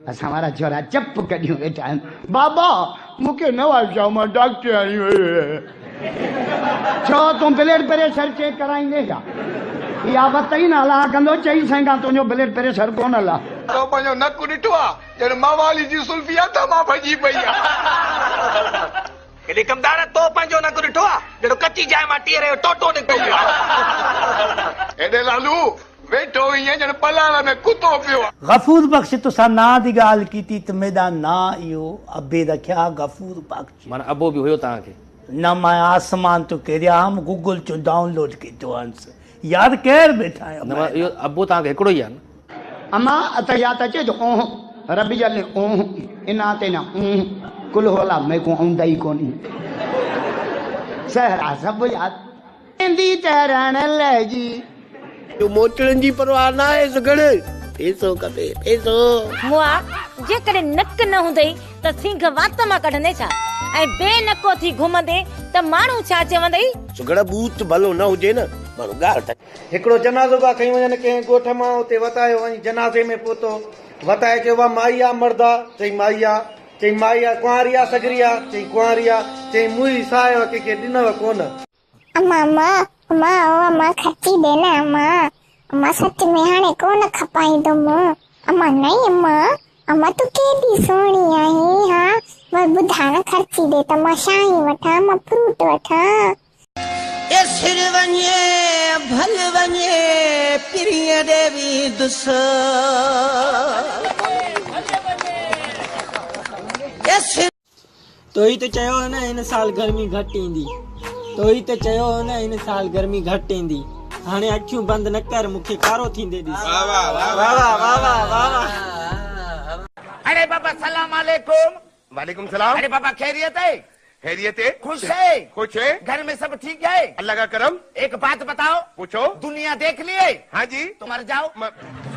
असां वारा छोरा चप कढियूं वेठा आहिनि बाबा मूंखे न वाचाओ मां डॉक्टर आहियूं छो तूं ब्लड प्रेशर चेक कराईंदे छा इहा बतई न हला कंदो चई सघां तुंहिंजो ब्लड प्रेशर कोन हला तो पंहिंजो नकु ॾिठो आहे ॼण मावाली जी सुल्फी आहे त मां भॼी पई आहे केॾे कमदार तो पंहिंजो नकु ॾिठो आहे ॼण कची जाइ मां टीअर जो टोटो निकितो पियो आहे एॾे लालू वेठो ईअं ॼण पलाण में कुतो पियो आहे गफूर बख्श तुसां ना दी ॻाल्हि कीती त मेरा ना इहो अबे रखिया गफूर बख्श माना अबो बि हुयो तव्हांखे न मां आसमान तो किरिया हम गूगल चो डाउनलोड कयो हंस यार केरु वेठा आहियो न इहो अबो तव्हांखे हिकिड़ो ई आहे न अम्मा अत याद अचे जो ओह रबी जल ओह इना ते ना कुल होला मैं को औंदा ही कोनी सहरा सब याद इंदी तरण लगी जो मोचड़न जी परवाह ना है सगड़ पैसो कपे पैसो मुआ जे करे नक न हुंदई त सिंह वात मां कढंदे छा ऐं बेनको थी घुमंदे त माण्हू छा चवंदई सगड़ बूत भलो न हुजे न माण्हू ॻाल्हि त हिकिड़ो जनाज़ो पिया खई वञनि कंहिं ॻोठ मां उते वतायो वञी जनाज़े में पहुतो वताए चयो आहे माई आहे मर्दा चई माई आहे कुंवारी आहे सगरी आहे चई कुंवारी आहे चई मुई साहियो कंहिंखे ॾिनव कोन अम्मा अम्मा खर्ची दे ना अम्मा सच में हाणे कोन खपाईंदुमि अम्मा नहीं अम्मा तू केॾी सुहिणी आहीं हा वरी ॿुधा न खर्ची दे त मां शाही वठां मां फ्रूट वठां ए सिर वञे भल वञे पिरीअ देवी दुस तो ही तो चयो न हिन साल गर्मी घटि ईंदी तो ही तो चयो न हिन साल गर्मी घटि ईंदी हाणे अखियूं बंदि न कर मूंखे कारो थींदे ॾिस अरे बाबा सलाम अलैकुम वालेकुम सलाम अरे बाबा खैरियत है खुश है घर में सब ठीक है अल्लाह का करम एक बात बताओ पूछो दुनिया देख लिए हाँ जी तुम मर जाओ